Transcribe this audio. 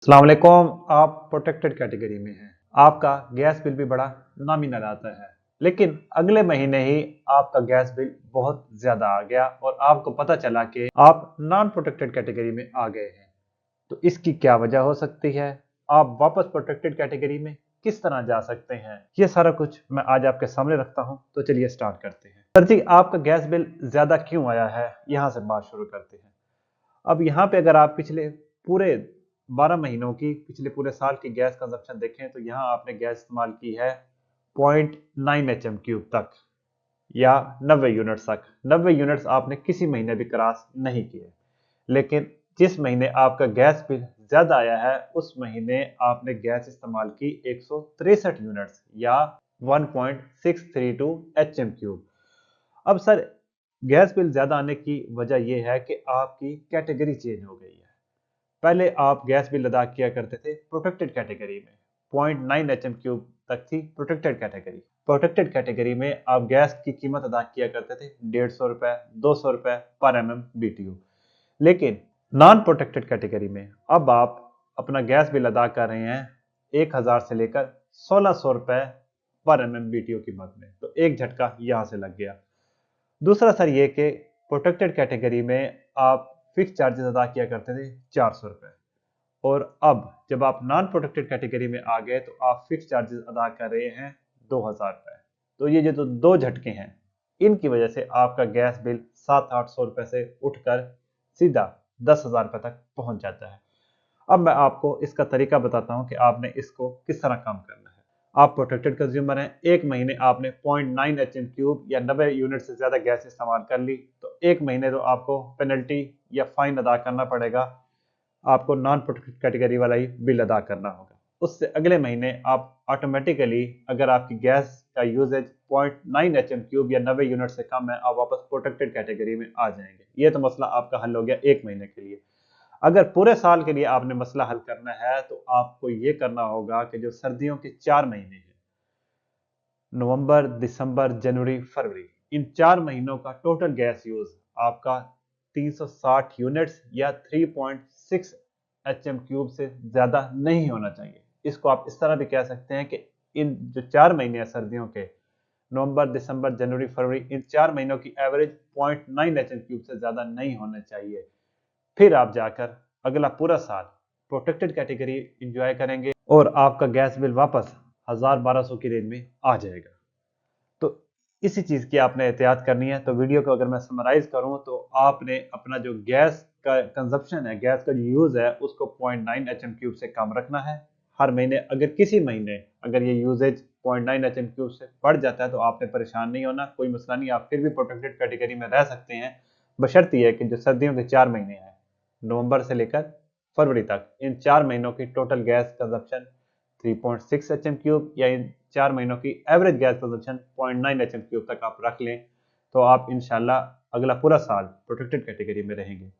अस्सलाम वालेकुम। आप प्रोटेक्टेड कैटेगरी में हैं। आपका गैस बिल भी बड़ा नॉमिनल आता है, लेकिन अगले महीने ही आपका गैस बिल बहुत ज्यादा आ गया और आपको पता चला कि आप नॉन प्रोटेक्टेड कैटेगरी में आ गए हैं। तो इसकी क्या वजह हो सकती है? आप वापस प्रोटेक्टेड कैटेगरी में किस तरह जा सकते हैं? ये सारा कुछ मैं आज आपके सामने रखता हूं। तो चलिए स्टार्ट करते हैं। सर जी, आपका गैस बिल ज्यादा क्यों आया है, यहां से बात शुरू करते हैं। अब यहाँ पे अगर आप पिछले पूरे 12 महीनों की, पिछले पूरे साल की गैस कंजप्शन देखें तो यहाँ आपने गैस इस्तेमाल की है 0.9 तक, या 90 यूनिट्स तक। 90 यूनिट्स आपने किसी महीने भी क्रॉस नहीं किए। लेकिन जिस महीने आपका गैस बिल ज्यादा आया है उस महीने आपने गैस इस्तेमाल की 163 यूनिट्स, या 1.632 एच एम क्यूब। अब सर, गैस बिल ज्यादा आने की वजह यह है कि आपकी कैटेगरी चेंज हो गई है। पहले आप गैस बिल अदा किया करते थे प्रोटेक्टेड कैटेगरी में, 0.9 एच एम क्यूब तक थी प्रोटेक्टेड कैटेगरी। प्रोटेक्टेड कैटेगरी में आप गैस की कीमत अदा किया करते थे 150 रुपए, 200 रुपए पर MMBTU। लेकिन नॉन प्रोटेक्टेड कैटेगरी में अब आप अपना गैस बिल अदा कर रहे हैं 1000 से लेकर 1600 रुपए पर MMBTU कीमत में। तो एक झटका यहां से लग गया। दूसरा सर ये कि प्रोटेक्टेड कैटेगरी में आप फिक्स चार्जेस अदा किया करते थे 400 रुपए, और अब जब आप नॉन प्रोटेक्टेड कैटेगरी में आ गए तो आप फिक्स चार्जेस अदा कर रहे हैं 2000 रुपए। तो ये जो दो झटके हैं, इनकी वजह से आपका गैस बिल 700-800 रुपए से उठकर सीधा 10,000 रुपए तक पहुंच जाता है। अब मैं आपको इसका तरीका बताता हूं कि आपने इसको किस तरह काम करना है। आप प्रोटेक्टेड कंज्यूमर हैं, एक महीने आपने 0.9 एच.एम.क्यूब या 90 यूनिट से ज्यादा गैस इस्तेमाल कर ली, तो एक महीने तो आपको पेनल्टी या फाइन अदा करना पड़ेगा। आपको नॉन प्रोटेक्टेड कैटेगरी वाला ही बिल अदा करना होगा। उससे अगले महीने आप ऑटोमेटिकली, अगर आपकी गैस का यूजेज 0.9 एच.एम.क्यूब या 90 यूनिट से कम है, आप वापस प्रोटेक्टेड कैटेगरी में आ जाएंगे। ये तो मसला आपका हल हो गया एक महीने के लिए। अगर पूरे साल के लिए आपने मसला हल करना है तो आपको ये करना होगा कि जो सर्दियों के 4 महीने हैं, नवंबर, दिसंबर, जनवरी, फरवरी, इन 4 महीनों का टोटल गैस यूज आपका 360 यूनिट्स या 3.6 एच.एम.क्यूब से ज्यादा नहीं होना चाहिए। इसको आप इस तरह भी कह सकते हैं कि इन जो 4 महीने हैं सर्दियों के, नवंबर, दिसंबर, जनवरी, फरवरी, इन 4 महीनों की एवरेज 0.9 एच.एम.क्यूब से ज्यादा नहीं होना चाहिए। फिर आप जाकर अगला पूरा साल प्रोटेक्टेड कैटेगरी एंजॉय करेंगे और आपका गैस बिल वापस 1000-1200 की रेंज में आ जाएगा। तो इसी चीज की आपने एहतियात करनी है। तो वीडियो को अगर मैं समराइज करूं तो आपने अपना जो गैस का कंजप्शन है, गैस का जो यूज है, उसको 0.9 एच.एम.क्यूब से कम रखना है हर महीने। अगर किसी महीने अगर ये यूजेज 0.9 एच.एम.क्यूब से बढ़ जाता है तो आपने परेशान नहीं होना, कोई मसला नहीं, आप फिर भी प्रोटेक्टेड कैटेगरी में रह सकते हैं। बशर्ते है कि जो सर्दियों के 4 महीने हैं, नवंबर से लेकर फरवरी तक, इन 4 महीनों की टोटल गैस कंजप्शन 3.6 एच.एम.क्यूब या इन 4 महीनों की एवरेज गैस कंजप्शन 0.9 एच.एम.क्यूब तक आप रख लें, तो आप इंशाल्लाह अगला पूरा साल प्रोटेक्टेड कैटेगरी में रहेंगे।